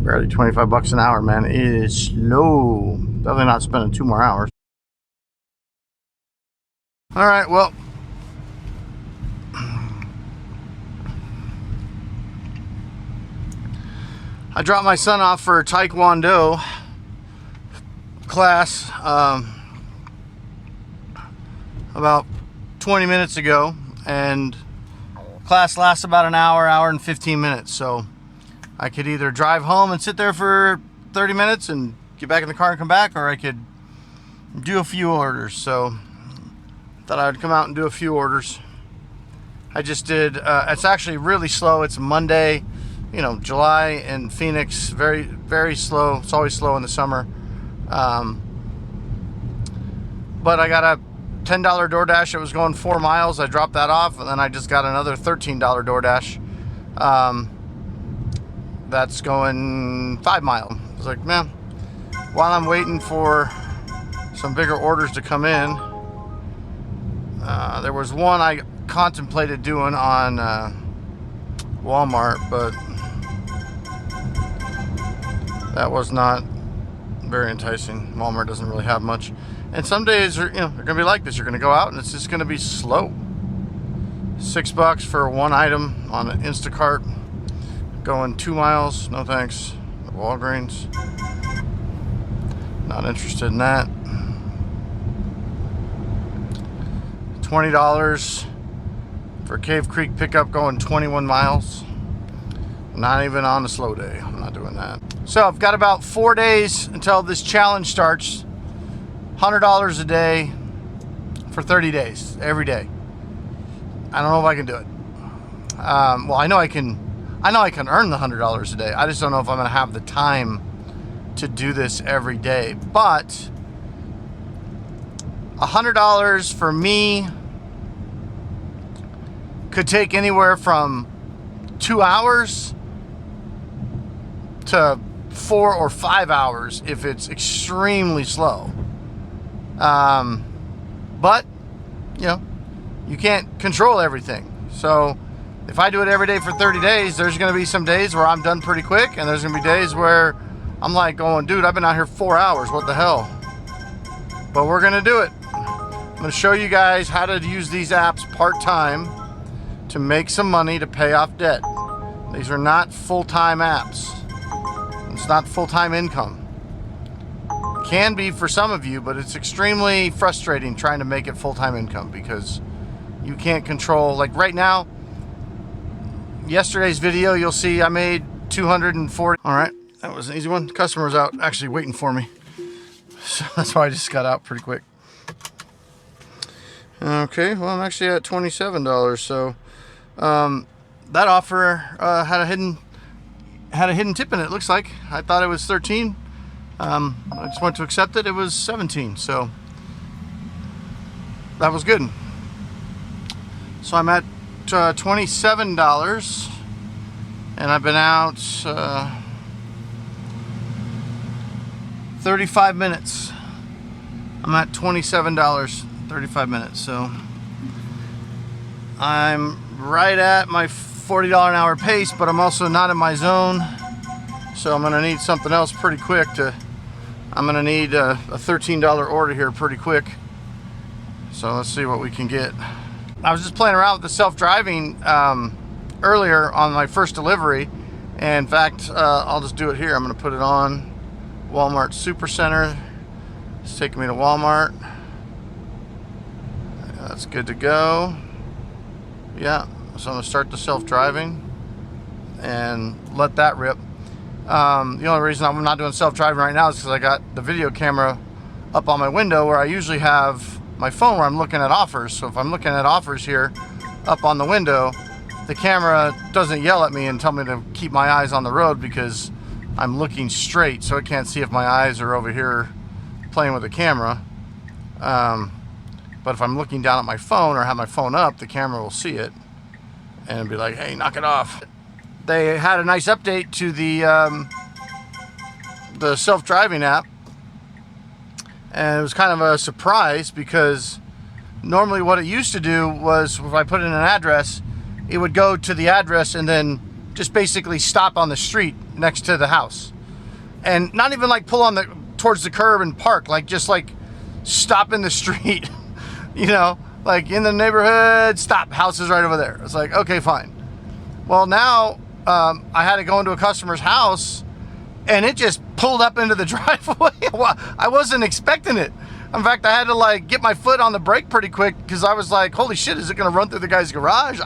Barely 25 bucks an hour, man. It is slow. Definitely not spending 2 more hours. All right, well, I dropped my son off for Taekwondo class about 20 minutes ago, and class lasts about an hour and 15 minutes. So I could either drive home and sit there for 30 minutes and get back in the car and come back, or I could do a few orders. So I thought I would come out and do a few orders. I just did, it's actually really slow. It's Monday, you know, July in Phoenix, very, very slow. It's always slow in the summer. But I got a $10 DoorDash. It was going 4 miles. I dropped that off, and then I just got another $13 DoorDash. That's going 5 miles. I was like, man, while I'm waiting for some bigger orders to come in, there was one I contemplated doing on Walmart, but that was not very enticing. Walmart doesn't really have much, and some days are, you know, they're gonna be like this. You're gonna go out and it's just gonna be slow. $6 for one item on an Instacart, going 2 miles. No thanks. Walgreens, not interested in that. $20 for Cave Creek pickup, going 21 miles. Not even on a slow day. I'm not doing that. So I've got about 4 days until this challenge starts. $100 a day for 30 days, every day. I don't know if I can do it. Well, I know I can earn the $100 a day. I just don't know if I'm going to have the time to do this every day. But $100 for me could take anywhere from 2 hours to 4 or 5 hours if it's extremely slow. But, you know, you can't control everything. So if I do it every day for 30 days, there's going to be some days where I'm done pretty quick, and there's going to be days where I'm like going, dude, I've been out here 4 hours. What the hell? But we're going to do it. I'm going to show you guys how to use these apps part-time to make some money to pay off debt. These are not full-time apps. It's not full-time income. It can be for some of you, but it's extremely frustrating trying to make it full-time income because you can't control. Like right now, yesterday's video, you'll see I made 240. All right, that was an easy one. The customer's out actually waiting for me, so that's why I just got out pretty quick. Okay, well, I'm actually at $27, so that offer had a hidden tip in it. Looks like I thought it was 13. I just went to accept it. It was 17, so that was good. So I'm at $27, and I've been out 35 minutes. I'm at $27, 35 minutes. So I'm right at my $40 an hour pace, but I'm also not in my zone. So I'm gonna need something else pretty quick I'm gonna need a $13 order here pretty quick. So let's see what we can get. I was just playing around with the self-driving earlier on my first delivery. And in fact, I'll just do it here. I'm gonna put it on Walmart Supercenter. It's taking me to Walmart. That's good to go. Yeah, so I'm gonna start the self-driving and let that rip. The only reason I'm not doing self-driving right now is because I got the video camera up on my window where I usually have my phone where I'm looking at offers. So if I'm looking at offers here up on the window, the camera doesn't yell at me and tell me to keep my eyes on the road because I'm looking straight, so it can't see if my eyes are over here playing with the camera. But if I'm looking down at my phone or have my phone up, the camera will see it and be like, hey, knock it off. They had a nice update to the self-driving app, and it was kind of a surprise because normally what it used to do was if I put in an address, it would go to the address and then just basically stop on the street next to the house. And not even like pull on towards the curb and park, like just like stop in the street, you know, like in the neighborhood, stop, house is right over there. It's like, okay, fine. Well, now I had to go into a customer's house and it just pulled up into the driveway. I wasn't expecting it. In fact, I had to like get my foot on the brake pretty quick because I was like, holy shit, is it going to run through the guy's garage?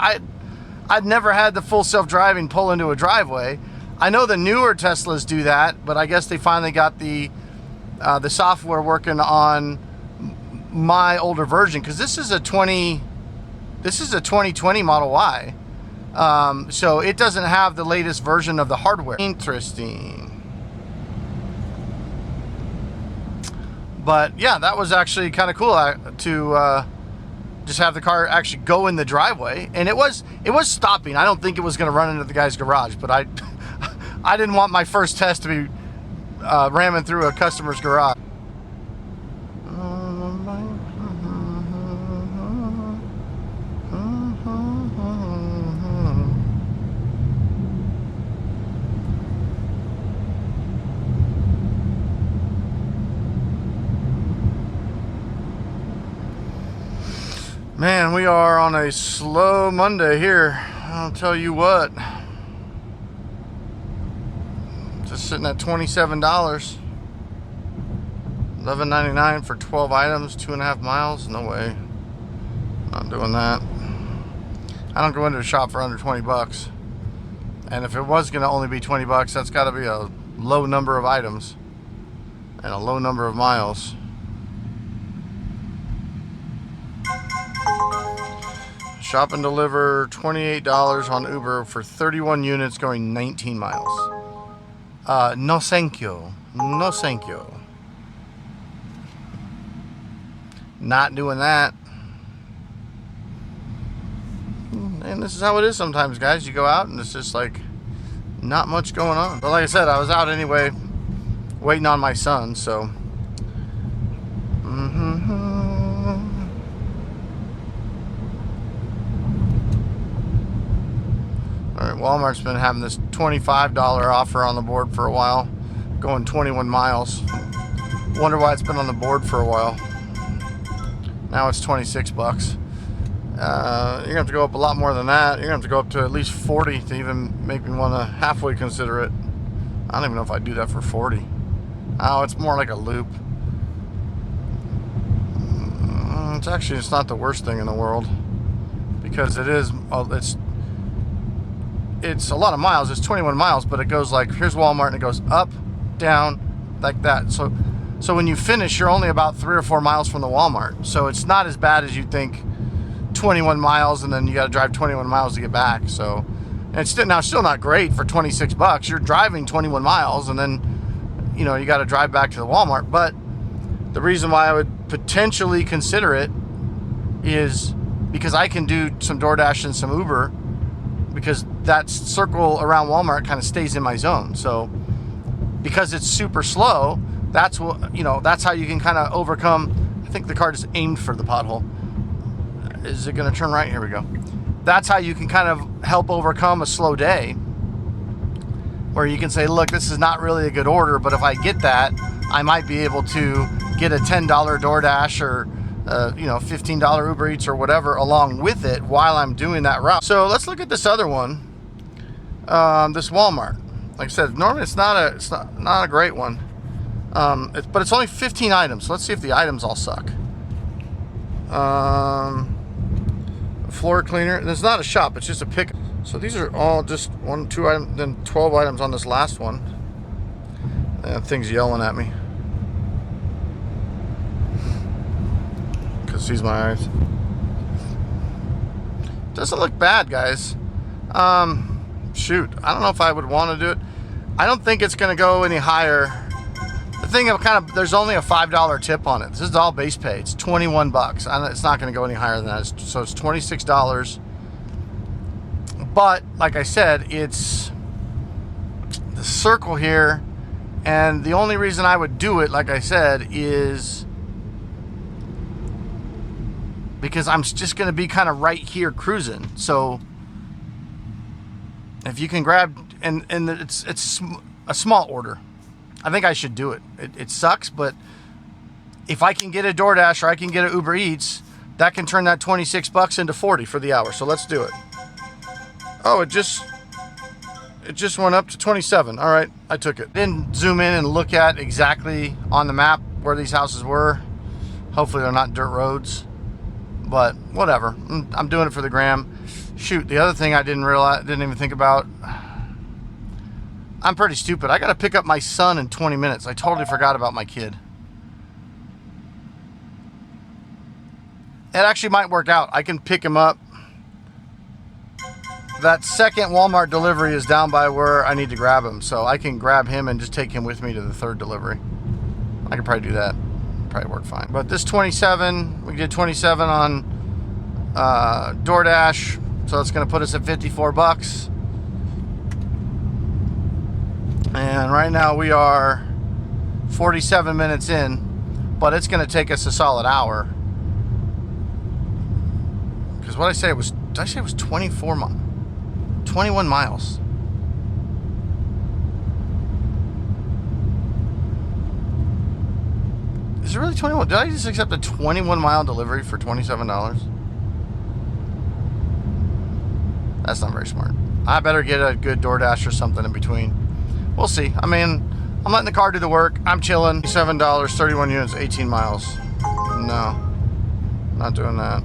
I'd never had the full self-driving pull into a driveway. I know the newer Teslas do that, but I guess they finally got the software working on my older version, because this is a 2020 Model Y. So it doesn't have the latest version of the hardware. Interesting. But yeah, that was actually kind of cool to just have the car actually go in the driveway, and it was stopping. I don't think it was going to run into the guy's garage, but I didn't want my first test to be ramming through a customer's garage. Man, we are on a slow Monday here. I'll tell you what. Just sitting at $27. $11.99 for 12 items, 2.5 miles. No way. Not doing that. I don't go into a shop for under 20 bucks. And if it was going to only be 20 bucks, that's got to be a low number of items and a low number of miles. Shop and deliver $28 on Uber for 31 units going 19 miles. No thank you. No thank you. Not doing that. And this is how it is sometimes, guys. You go out and it's just like not much going on. But like I said, I was out anyway waiting on my son, so Alright, Walmart's been having this $25 offer on the board for a while, going 21 miles. Wonder why it's been on the board for a while. Now it's 26 bucks. You're going to have to go up a lot more than that. You're going to have to go up to at least 40 to even make me want to halfway consider it. I don't even know if I'd do that for 40. Oh, it's more like a loop. It's not the worst thing in the world, because it's a lot of miles. It's 21 miles, but it goes like, here's Walmart, and it goes up, down, like that. So when you finish, you're only about 3 or 4 miles from the Walmart. So it's not as bad as you think. 21 miles, and then you got to drive 21 miles to get back. So, and it's still not great for 26 bucks. You're driving 21 miles, and then, you know, you got to drive back to the Walmart. But the reason why I would potentially consider it is because I can do some DoorDash and some Uber, because that circle around Walmart kind of stays in my zone. So because it's super slow, that's what, you know, that's how you can kind of overcome. I think the car just aimed for the pothole. Is it going to turn right? Here we go. That's how you can kind of help overcome a slow day, where you can say, look, this is not really a good order, but if I get that, I might be able to get a $10 DoorDash or $15 Uber Eats or whatever along with it while I'm doing that route. So let's look at this other one, this Walmart. Like I said, normally it's not a great one, but it's only 15 items. So let's see if the items all suck. Floor cleaner. It's not a shop, it's just a pick. So these are all just 1, 2 items, then 12 items on this last one. That thing's yelling at me because sees my eyes. Doesn't look bad, guys. Shoot, I don't know if I would want to do it. I don't think it's going to go any higher. The thing of there's only a $5 tip on it. This is all base pay. It's 21 bucks. It's not going to go any higher than that. So it's $26. But like I said, it's the circle here, and the only reason I would do it, like I said, is because I'm just going to be kind of right here cruising. So If you can grab, and it's a small order, I think I should do it. It sucks, but if I can get a DoorDash or I can get an Uber Eats, that can turn that $26 into 40 for the hour. So let's do it. Oh, it just went up to 27. All right, I took it. Didn't zoom in and look at exactly on the map where these houses were. Hopefully they're not dirt roads, but whatever. I'm doing it for the gram. Shoot, the other thing I didn't even think about. I'm pretty stupid. I got to pick up my son in 20 minutes. I totally forgot about my kid. It actually might work out. I can pick him up. That second Walmart delivery is down by where I need to grab him, so I can grab him and just take him with me to the third delivery. I could probably do that. Probably work fine. But this 27, we did 27 on DoorDash, so it's going to put us at $54. And right now we are 47 minutes in, but it's going to take us a solid hour. Because what did I say it was 21 miles. Is it really 21? Did I just accept a 21-mile delivery for $27? That's not very smart. I better get a good DoorDash or something in between. We'll see. I mean, I'm letting the car do the work. I'm chilling. $7, 31 units, 18 miles. No, not doing that.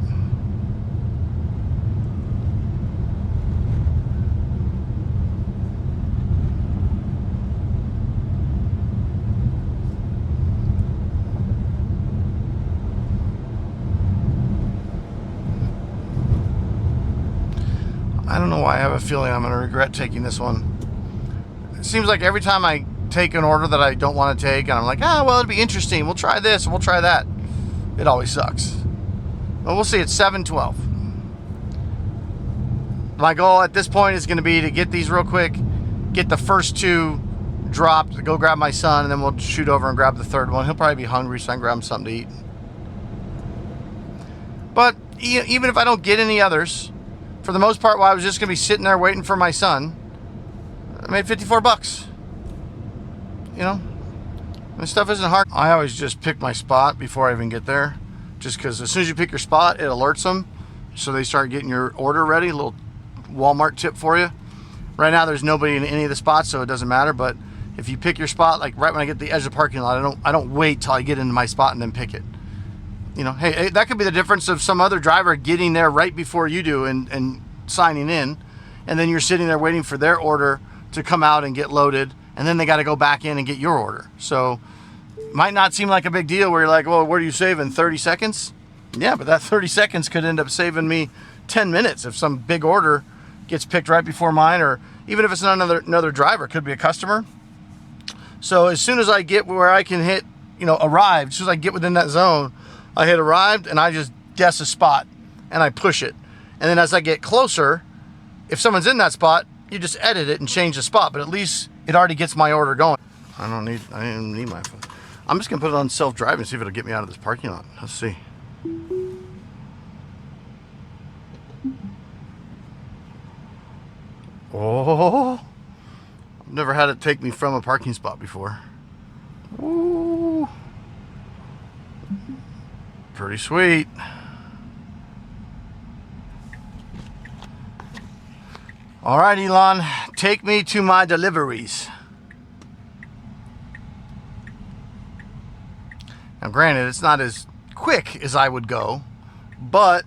I don't know why I have a feeling I'm going to regret taking this one. It seems like every time I take an order that I don't want to take, and I'm like, well, it'd be interesting. We'll try this and we'll try that. It always sucks. Well, we'll see. It's 7:12. My goal at this point is going to be to get these real quick, get the first two dropped, go grab my son, and then we'll shoot over and grab the third one. He'll probably be hungry, so I can grab him something to eat. But even if I don't get any others, for the most part, while I was just going to be sitting there waiting for my son, I made $54. You know, this stuff isn't hard. I always just pick my spot before I even get there, just because as soon as you pick your spot, it alerts them, so they start getting your order ready. A little Walmart tip for you. Right now, there's nobody in any of the spots, so it doesn't matter. But if you pick your spot, like right when I get to the edge of the parking lot, I don't wait till I get into my spot and then pick it. You know, hey, that could be the difference of some other driver getting there right before you do and signing in, and then you're sitting there waiting for their order to come out and get loaded, and then they got to go back in and get your order. So might not seem like a big deal where you're like, well, what are you saving, 30 seconds? Yeah, but that 30 seconds could end up saving me 10 minutes if some big order gets picked right before mine, or even if it's not another driver, it could be a customer. So as soon as I get where I can hit, arrived, as soon as I get within that zone, I hit arrived and I just guess a spot and I push it. And then as I get closer, if someone's in that spot, you just edit it and change the spot, but at least it already gets my order going. I don't even need my phone. I'm just gonna put it on self-driving and see if it'll get me out of this parking lot. Let's see. Oh, I've never had it take me from a parking spot before. Ooh. Pretty sweet. All right, Elon, take me to my deliveries. Now, granted, it's not as quick as I would go, but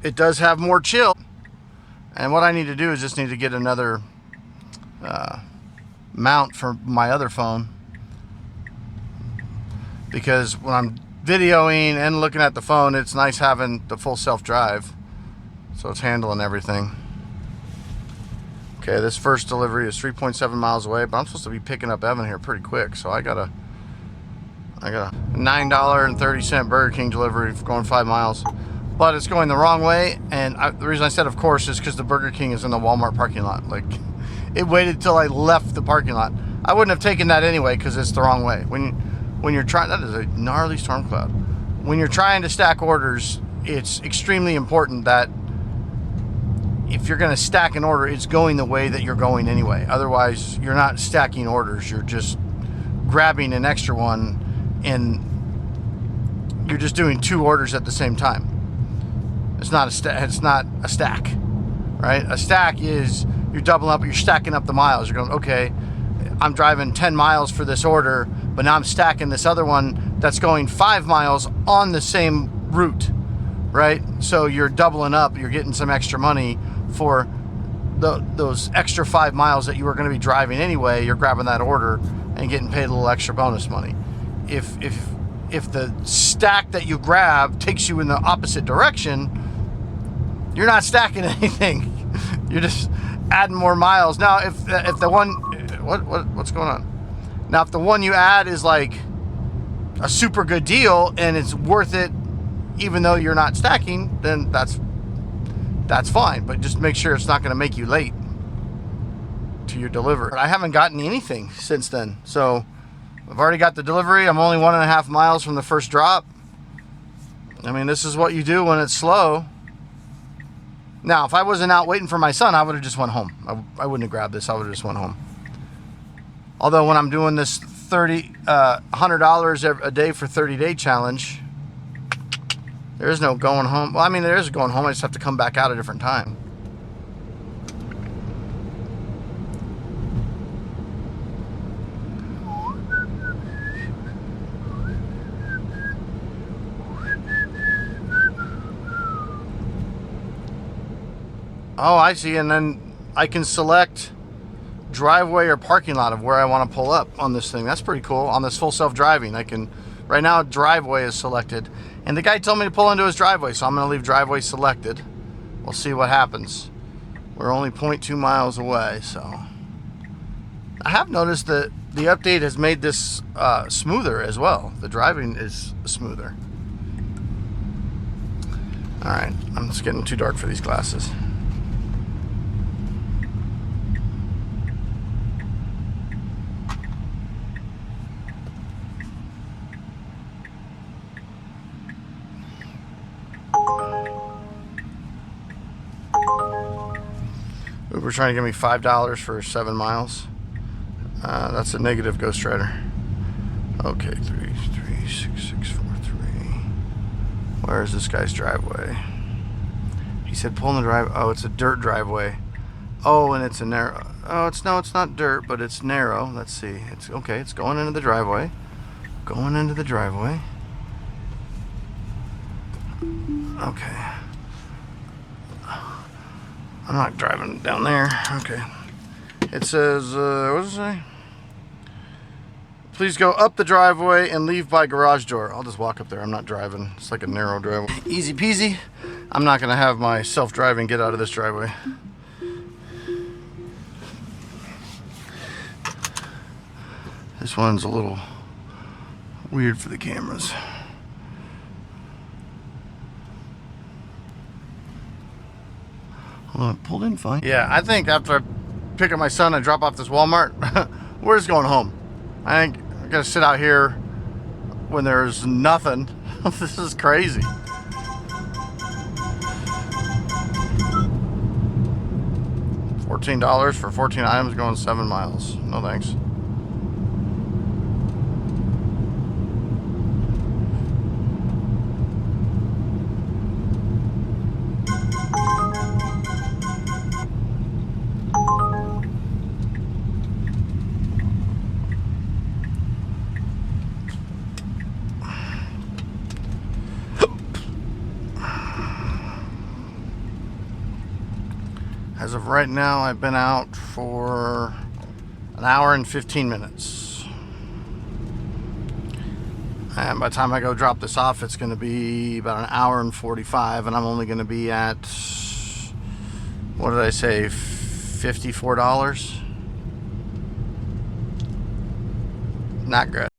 it does have more chill. And what I need to do is just need to get another mount for my other phone, because when I'm videoing and looking at the phone, it's nice having the full self-drive, so it's handling everything. Okay, this first delivery is 3.7 miles away, but I'm supposed to be picking up Evan here pretty quick, so I got a $9.30 Burger King delivery for going 5 miles, but it's going the wrong way. And the reason I said of course is because the Burger King is in the Walmart parking lot. Like, it waited till I left the parking lot. I wouldn't have taken that anyway because it's the wrong way. When you're trying, that is a gnarly storm cloud. When you're trying to stack orders, it's extremely important that if you're going to stack an order, it's going the way that you're going anyway. Otherwise, you're not stacking orders. You're just grabbing an extra one, and you're just doing 2 orders at the same time. It's not a stack, right? A stack is you're doubling up, you're stacking up the miles. You're going, okay, I'm driving 10 miles for this order, but now I'm stacking this other one that's going 5 miles on the same route, right? So you're doubling up, you're getting some extra money for those extra 5 miles that you were going to be driving anyway. You're grabbing that order and getting paid a little extra bonus money. If the stack that you grab takes you in the opposite direction, you're not stacking anything. You're just adding more miles. Now, if the one, what's going on? Now, if the one you add is like a super good deal and it's worth it, even though you're not stacking, then that's fine. But just make sure it's not going to make you late to your delivery. I haven't gotten anything since then, so I've already got the delivery. I'm only 1.5 miles from the first drop. I mean, this is what you do when it's slow. Now, if I wasn't out waiting for my son, I would have just went home. I wouldn't have grabbed this. I would have just went home. Although when I'm doing this $100 a day for 30-day challenge, there is no going home. Well, I mean, there is going home. I just have to come back out a different time. Oh, I see. And then I can select driveway or parking lot of where I want to pull up on this thing. That's pretty cool. On this full self-driving, I can, right now driveway is selected, and the guy told me to pull into his driveway, so I'm going to leave driveway selected. We'll see what happens. We're only 0.2 miles away, so I have noticed that the update has made this smoother as well. The driving is smoother. All right, it's getting too dark for these glasses. Uber's trying to give me $5 for 7 miles. That's a negative, Ghost Rider. Okay, 33663. Where is this guy's driveway? He said pull in the drive. Oh, it's a dirt driveway. Oh, and it's a narrow. Oh, it's not dirt, but it's narrow. Let's see. It's okay. It's going into the driveway. Going into the driveway. Okay. I'm not driving down there. Okay. It says, what does it say? Please go up the driveway and leave by garage door. I'll just walk up there. I'm not driving. It's like a narrow driveway. Easy peasy. I'm not going to have my self-driving get out of this driveway. This one's a little weird for the cameras. Hold on, pulled in fine. Yeah, I think after I pick up my son and drop off this Walmart, we're just going home. I think I gotta sit out here when there's nothing. This is crazy. $14 for 14 items going 7 miles. No thanks. As of right now, I've been out for an hour and 15 minutes. And by the time I go drop this off, it's going to be about an hour and 45, and I'm only going to be at, what did I say, $54? Not good.